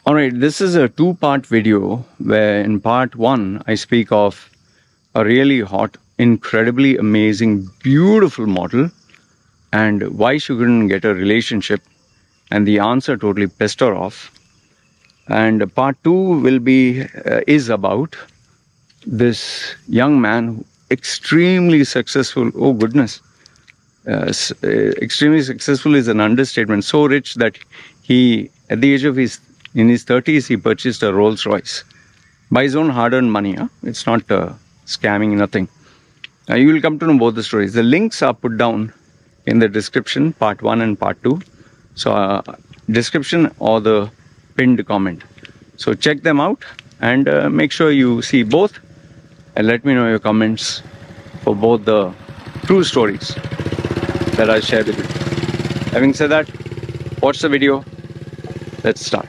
Alright, this is a two-part video where in part one I speak of a really hot, incredibly amazing, beautiful model and why she couldn't get a relationship and the answer totally pissed her off. And part two will be is about this young man, extremely successful. Oh goodness, extremely successful is an understatement. So rich that he, at the age of his 30s, he purchased a Rolls Royce by his own hard-earned money. Huh? It's not scamming, nothing. You will come to know both the stories. The links are put down in the description, part one and part two. So description or the pinned comment. So check them out and make sure you see both and let me know your comments for both the true stories that I shared with you. Having said that, watch the video. Let's start.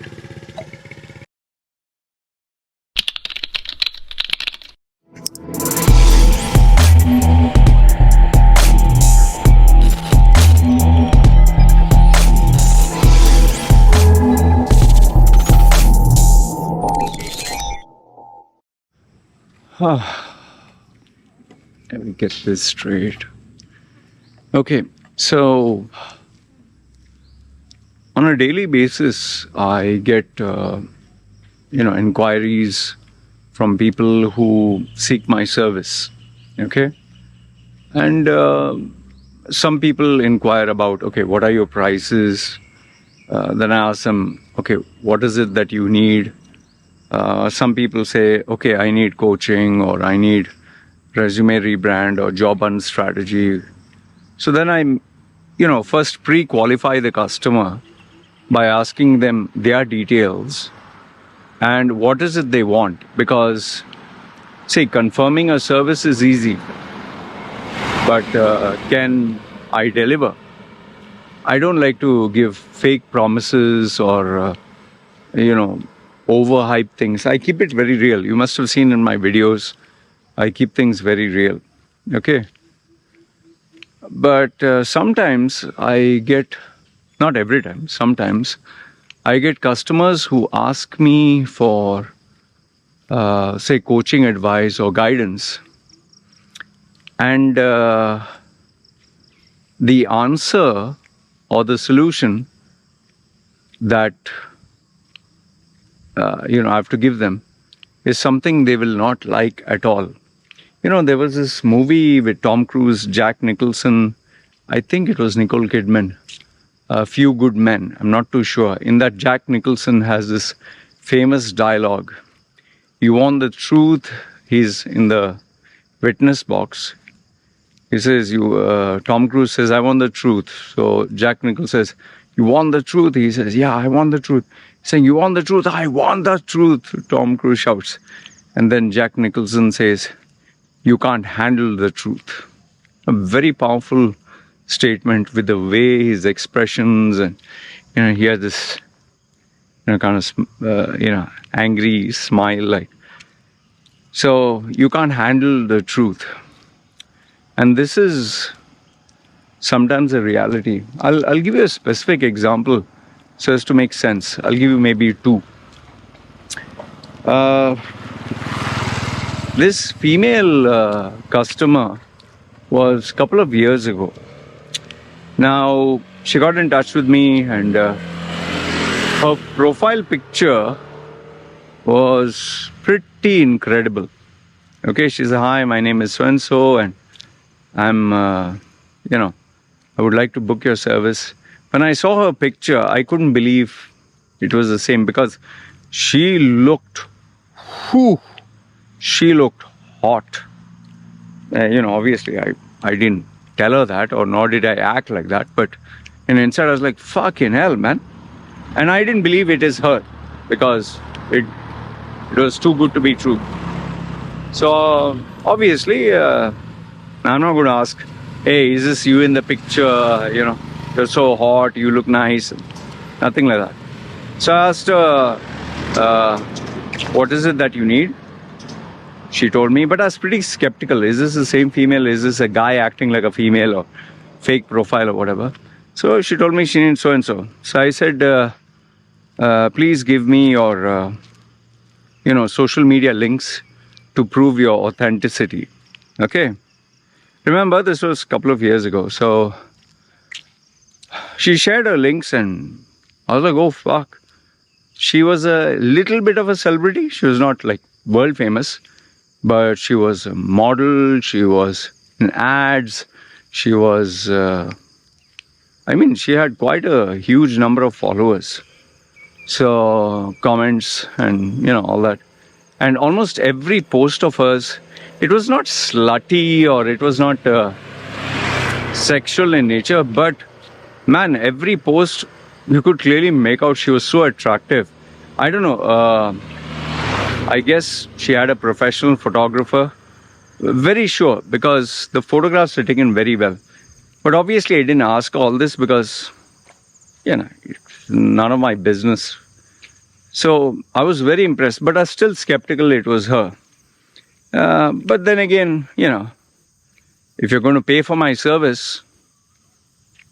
Let me get this straight. Okay, so on a daily basis, I get inquiries from people who seek my service. Okay, and some people inquire about, okay, what are your prices? Then I ask them, okay, what is it that you need? Some people say, okay, I need coaching or I need resume rebrand or job hunt strategy. So then I, first pre-qualify the customer by asking them their details and what is it they want. Because, see, confirming a service is easy, but can I deliver? I don't like to give fake promises or, overhype things. I keep it very real. You must have seen in my videos, I keep things very real. Okay. But sometimes I get, not every time, sometimes I get customers who ask me for, say, coaching advice or guidance. And the answer or the solution that I have to give them is something they will not like at all. There was this movie with Tom Cruise, Jack Nicholson, I think it was Nicole Kidman, A Few Good Men, I'm not too sure. In that, Jack Nicholson has this famous dialogue. You want the truth? He's in the witness box. He says, Tom Cruise says, I want the truth. So Jack Nicholson says, you want the truth? He says, yeah, I want the truth. He's saying, you want the truth? I want the truth, Tom Cruise shouts. And then Jack Nicholson says, you can't handle the truth. A very powerful statement with the way his expressions and, he has this, kind of, angry smile like. So you can't handle the truth. And this is sometimes a reality. I'll give you a specific example so as to make sense. I'll give you maybe two. This female customer was a couple of years ago. Now, she got in touch with me and her profile picture was pretty incredible. Okay, she said, hi, my name is so-and-so and I'm, I would like to book your service. When I saw her picture, I couldn't believe it was the same because she looked, she looked hot. Obviously, I didn't tell her that or nor did I act like that. But inside I was like, fucking hell, man. And I didn't believe it is her because it was too good to be true. So obviously, I'm not going to ask, hey, is this you in the picture? You're so hot, you look nice. Nothing like that. So I asked her, what is it that you need? She told me, but I was pretty skeptical. Is this the same female? Is this a guy acting like a female or fake profile or whatever? So she told me she needs so-and-so. So I said, Please give me your, social media links to prove your authenticity. Okay. Remember, this was a couple of years ago. So she shared her links and I was like, oh, fuck. She was a little bit of a celebrity. She was not like world famous, but she was a model. She was in ads. She was, she had quite a huge number of followers. So comments and, all that. And almost every post of hers, it was not slutty or it was not sexual in nature, but man, every post you could clearly make out she was so attractive. I don't know. I guess she had a professional photographer. Very sure, because the photographs were taken very well. But obviously, I didn't ask all this because, it's none of my business. So I was very impressed, but I was still skeptical it was her. But then again, if you're going to pay for my service,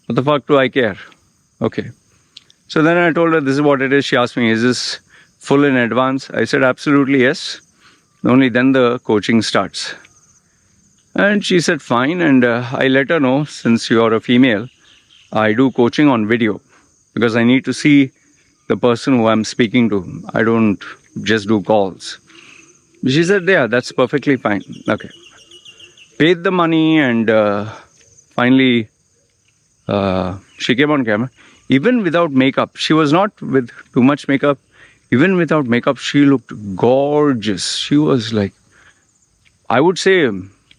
what the fuck do I care? Okay. So then I told her this is what it is. She asked me, is this full in advance? I said, absolutely yes. Only then the coaching starts. And she said, fine. And I let her know, since you're a female, I do coaching on video because I need to see the person who I'm speaking to. I don't just do calls. She said, yeah, that's perfectly fine. Okay. Paid the money and finally she came on camera. Even without makeup, she was not with too much makeup. Even without makeup, she looked gorgeous. She was like, I would say,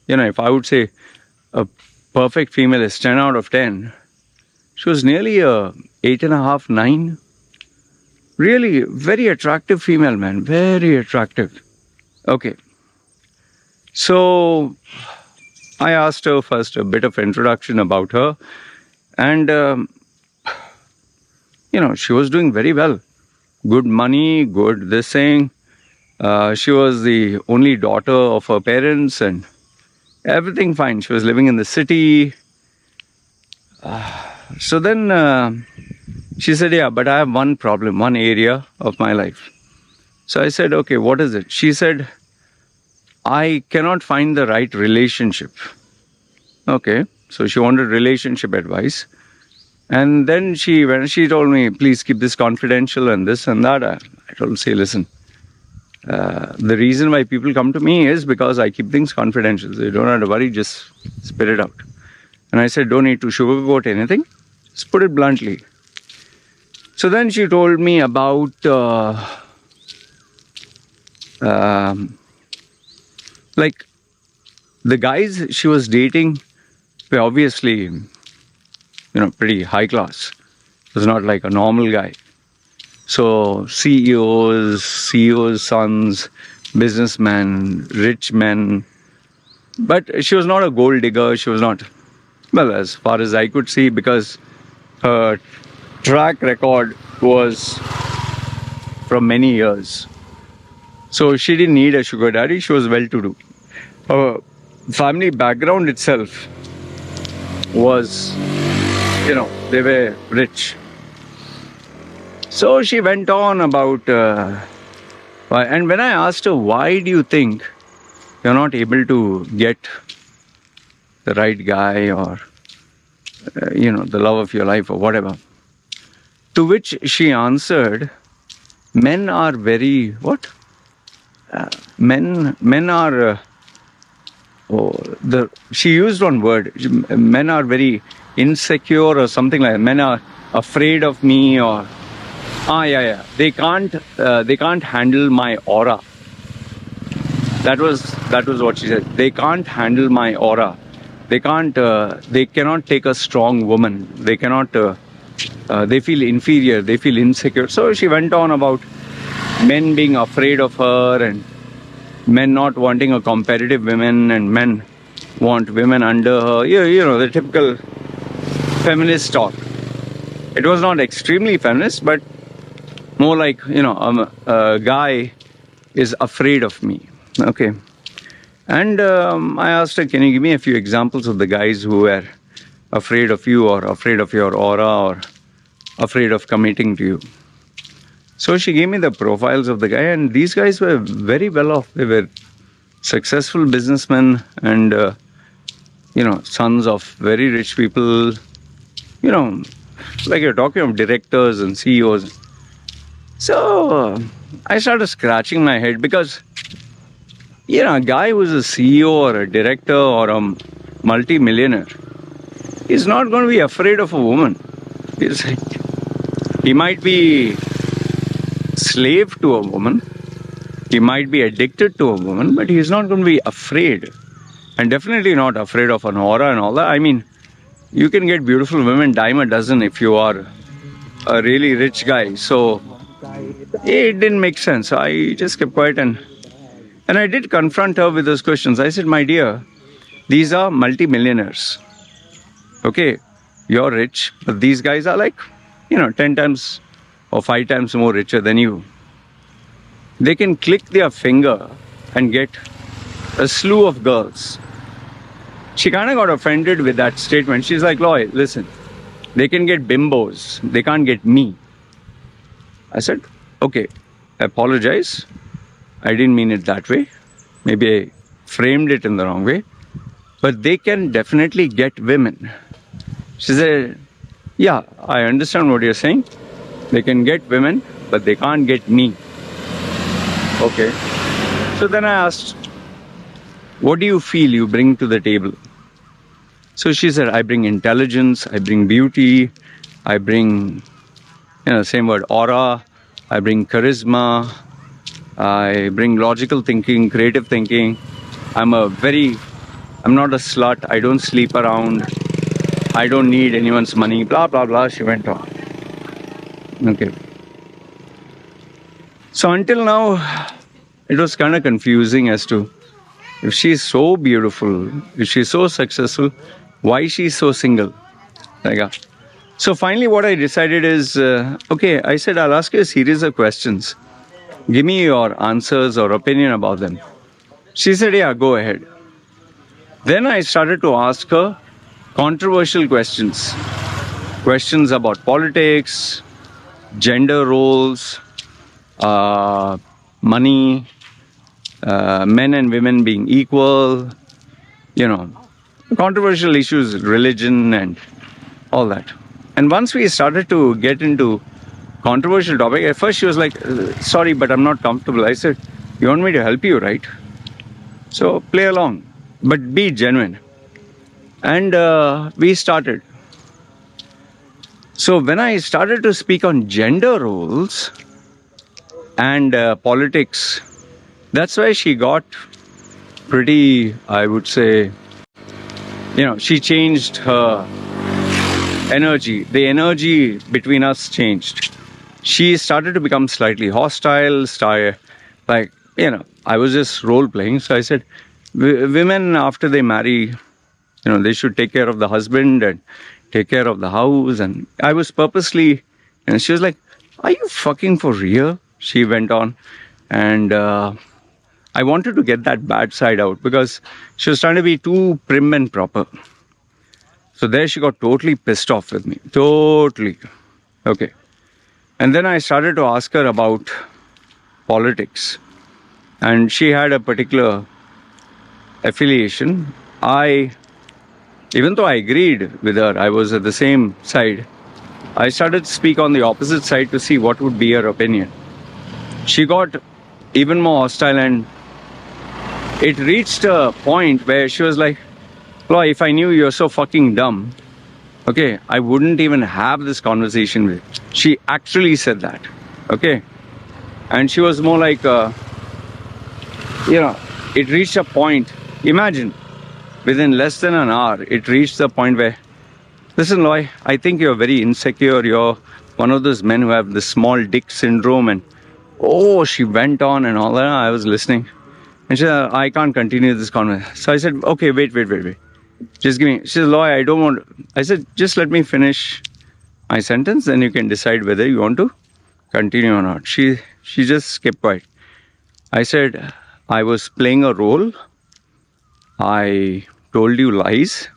if I would say a perfect female is 10 out of 10, she was nearly a 8.5, 9. Really very attractive female, man. Very attractive. Okay. So I asked her first a bit of introduction about her. And, she was doing very well. Good money, good this thing. She was the only daughter of her parents and everything fine. She was living in the city. So then she said, yeah, but I have one problem, one area of my life. So I said, okay, what is it? She said, I cannot find the right relationship. Okay, so she wanted relationship advice. And then when she told me, please keep this confidential and this and that, I told her, say, listen, the reason why people come to me is because I keep things confidential. So you don't have to worry, just spit it out. And I said, don't need to sugarcoat anything. Just put it bluntly. So then she told me about like the guys she was dating were obviously, pretty high class. It was not like a normal guy. So CEOs, sons, businessmen, rich men. But she was not a gold digger. She was not, well, as far as I could see, because her track record was from many years. So she didn't need a sugar daddy. She was well-to-do. Her family background itself was, they were rich. So she went on about, and when I asked her, why do you think you're not able to get the right guy or, the love of your life or whatever? To which she answered, men are very, what? Men are, she used one word, men are very insecure or something like that. Men are afraid of me or, they can't handle my aura. That was what she said. They can't handle my aura. They cannot take a strong woman. They cannot, they feel inferior, they feel insecure. So she went on about men being afraid of her and men not wanting a competitive woman and men want women under her. The typical feminist talk. It was not extremely feminist, but more like, a guy is afraid of me. Okay. And I asked her, can you give me a few examples of the guys who were afraid of you or afraid of your aura or afraid of committing to you? So she gave me the profiles of the guy, and these guys were very well off. They were successful businessmen and, sons of very rich people, you know, like you're talking of directors and CEOs. So I started scratching my head because, a guy who's a CEO or a director or a multi-millionaire is not going to be afraid of a woman. He might be slave to a woman, he might be addicted to a woman, but he's not going to be afraid. And definitely not afraid of an aura and all that. I mean, you can get beautiful women dime a dozen if you are a really rich guy. So it didn't make sense. I just kept quiet and I did confront her with those questions. I said, my dear, these are multi-millionaires. Okay, you're rich, but these guys are like, 10 times or 5 times more richer than you. They can click their finger and get a slew of girls. She kind of got offended with that statement. She's like, Loy, listen, they can get bimbos, they can't get me. I said, okay, I apologize. I didn't mean it that way. Maybe I framed it in the wrong way. But they can definitely get women. She said, yeah, I understand what you're saying. They can get women, but they can't get me. Okay. So then I asked, what do you feel you bring to the table? So she said, I bring intelligence, I bring beauty, I bring, same word, aura, I bring charisma, I bring logical thinking, creative thinking. I'm not a slut, I don't sleep around, I don't need anyone's money, blah, blah, blah. She went on. Okay. So until now, it was kind of confusing as to if she's so beautiful, if she's so successful, why she's so single. So finally what I decided is, okay, I said, I'll ask you a series of questions. Give me your answers or opinion about them. She said, yeah, go ahead. Then I started to ask her controversial questions. Questions about politics, gender roles, money, men and women being equal, controversial issues, religion and all that. And once we started to get into controversial topic, at first she was like, sorry, but I'm not comfortable. I said, you want me to help you, right? So play along, but be genuine. And we started. So when I started to speak on gender roles and politics, that's why she got pretty, I would say, she changed her energy. The energy between us changed. She started to become slightly hostile, I was just role playing. So I said, women after they marry, they should take care of the husband and take care of the house. And I was purposely, and she was like, are you fucking for real? She went on. And I wanted to get that bad side out because she was trying to be too prim and proper. So there she got totally pissed off with me. Totally. Okay. And then I started to ask her about politics. And she had a particular affiliation. Even though I agreed with her, I was at the same side. I started to speak on the opposite side to see what would be her opinion. She got even more hostile, and it reached a point where she was like, Loy, if I knew you're so fucking dumb, okay, I wouldn't even have this conversation with you. She actually said that, okay? And she was more like, it reached a point, imagine, within less than an hour, it reached the point where, listen, Loy, I think you're very insecure. You're one of those men who have the small dick syndrome. And, she went on and all that. I was listening. And she said, I can't continue this conversation. So I said, okay, wait. Just give me. She said, Loy, I don't want. I said, just let me finish my sentence, then you can decide whether you want to continue or not. She just kept quiet. I said, I was playing a role. I told you lies.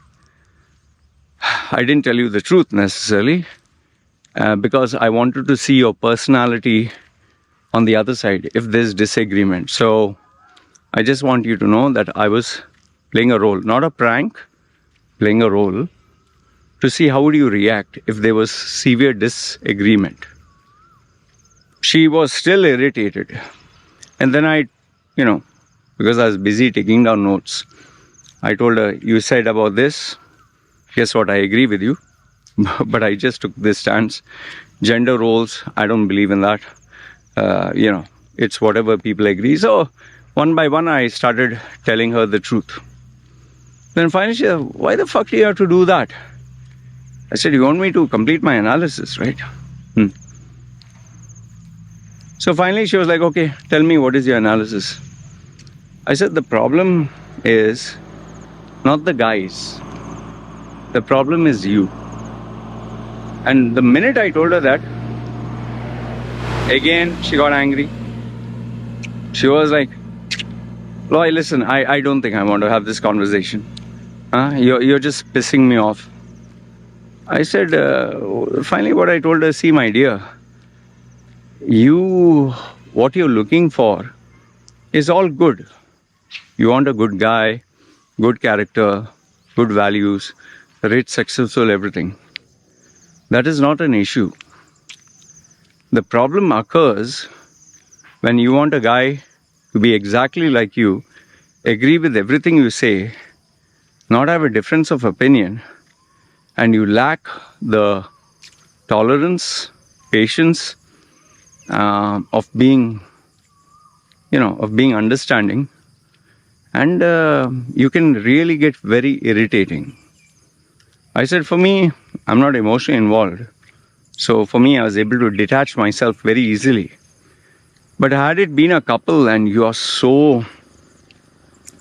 I didn't tell you the truth necessarily because I wanted to see your personality on the other side if there's disagreement. So I just want you to know that I was playing a role, not a prank, playing a role to see how would you react if there was severe disagreement. She was still irritated. And then I, because I was busy taking down notes, I told her, you said about this, guess what, I agree with you. But I just took this stance. Gender roles, I don't believe in that. It's whatever people agree. So one by one, I started telling her the truth. Then finally she said, why the fuck do you have to do that? I said, you want me to complete my analysis, right? So finally she was like, okay, tell me what is your analysis. I said, the problem is not the guys. The problem is you. And the minute I told her that, again, she got angry. She was like, Loy, listen, I don't think I want to have this conversation. You're just pissing me off. I said, finally what I told her, see my dear, what you're looking for is all good. You want a good guy, good character, good values, rich, successful, everything. That is not an issue. The problem occurs when you want a guy to be exactly like you, agree with everything you say, not have a difference of opinion, and you lack the tolerance, patience, of being understanding, and you can really get very irritating. I said, for me, I'm not emotionally involved. So for me, I was able to detach myself very easily. But had it been a couple and you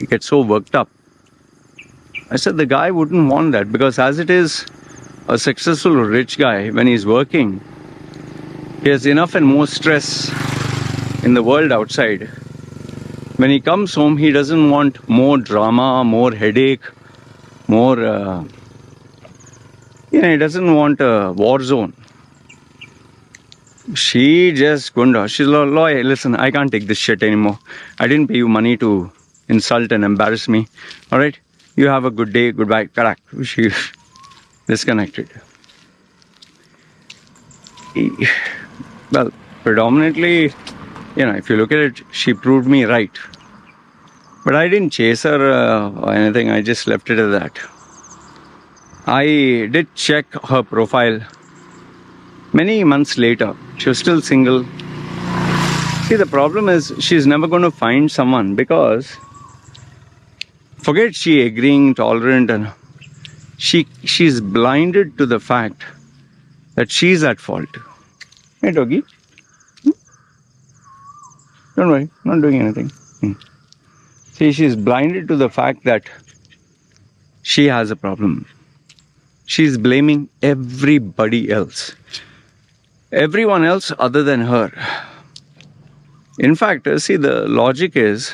get so worked up, I said the guy wouldn't want that, because as it is, a successful rich guy, when he's working, he has enough and more stress in the world outside. When he comes home, he doesn't want more drama, more headache, more, he doesn't want a war zone. She just couldn't. She's like, Loy, listen, I can't take this shit anymore. I didn't pay you money to insult and embarrass me. All right? You have a good day. Goodbye. Correct. She disconnected. Well, predominantly, if you look at it, she proved me right. But I didn't chase her or anything. I just left it at that. I did check her profile many months later. She was still single. See, the problem is she's never going to find someone, because forget she agreeing, tolerant, and she's blinded to the fact that she's at fault. Hey, doggy. Don't worry, not doing anything. See, she's blinded to the fact that she has a problem. She's blaming everybody else. Everyone else other than her. In fact, see, the logic is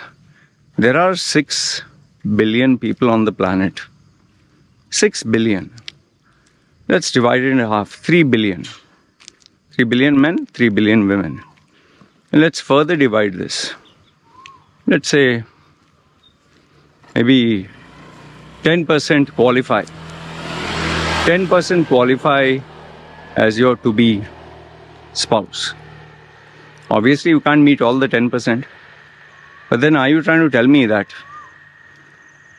there are 6 billion people on the planet. 6 billion. Let's divide it in half. 3 billion. 3 billion men, 3 billion women. And let's further divide this. Let's say maybe 10% qualify. 10% qualify as your to-be spouse. Obviously, you can't meet all the 10%. But then are you trying to tell me that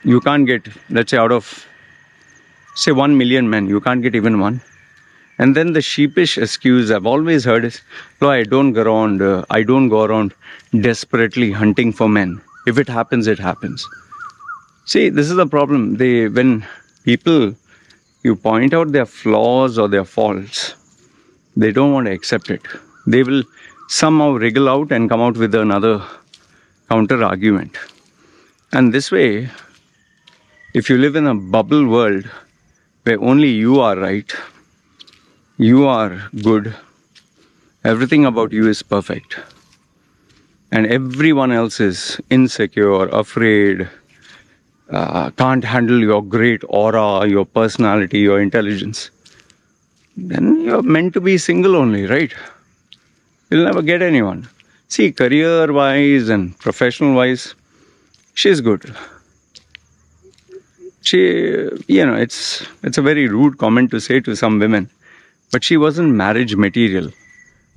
you can't get, let's say, out of, say, 1 million men, you can't get even one? And then the sheepish excuse I've always heard is, no, I don't go around desperately hunting for men. If it happens, it happens. See, this is the problem. When people, you point out their flaws or their faults, they don't want to accept it. They will somehow wriggle out and come out with another counter argument. And this way, if you live in a bubble world where only you are right, you are good, everything about you is perfect, and everyone else is insecure, afraid, can't handle your great aura, your personality, your intelligence, then you're meant to be single only, right? You'll never get anyone. See, career-wise and professional-wise, she's good. She, it's a very rude comment to say to some women, but she wasn't marriage material.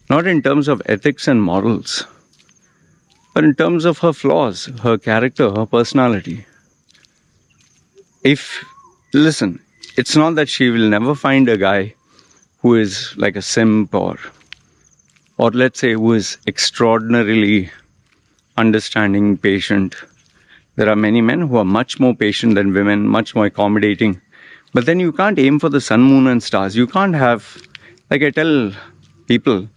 Not in terms of ethics and morals, but in terms of her flaws, her character, her personality. Listen, it's not that she will never find a guy who is like a simp or let's say who is extraordinarily understanding, patient. There are many men who are much more patient than women, much more accommodating. But then you can't aim for the sun, moon, and stars. You can't have, like I tell people,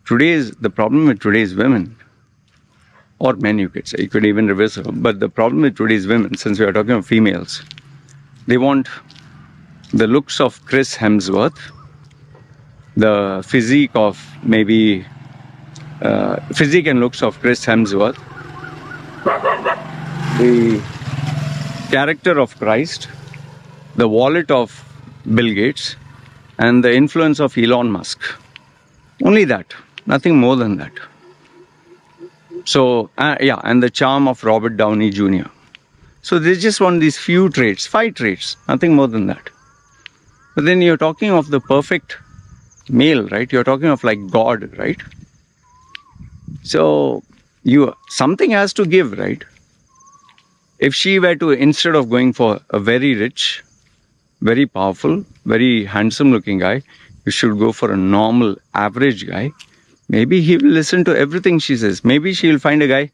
the problem with today's women, or men you could say, you could even reverse it. But the problem with today's women, since we are talking of females, they want the looks of Chris Hemsworth, the physique and looks of Chris Hemsworth, the character of Christ, the wallet of Bill Gates, and the influence of Elon Musk. Only that, nothing more than that. So, and the charm of Robert Downey Jr. So they just want these few traits, 5 traits, nothing more than that. But then you're talking of the perfect male, right? You're talking of like God, right? So something has to give, right? If she were to, instead of going for a very rich, very powerful, very handsome looking guy, you should go for a normal, average guy. Maybe he will listen to everything she says. Maybe she will find a guy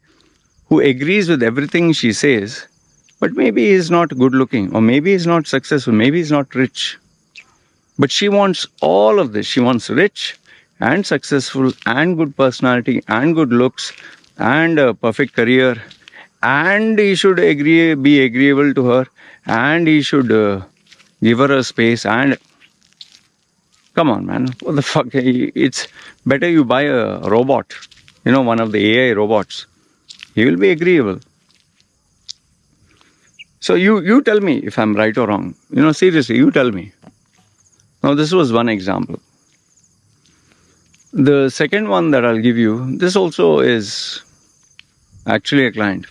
who agrees with everything she says, but maybe he's not good looking, or maybe he's not successful, maybe he's not rich. But she wants all of this. She wants rich and successful and good personality and good looks and a perfect career, and he should be agreeable to her, and he should give her a space. And come on, man, what the fuck? It's better you buy a robot, one of the AI robots. He will be agreeable. So you tell me if I'm right or wrong. Seriously, you tell me. Now, this was one example. The second one that I'll give you, this also is actually a client.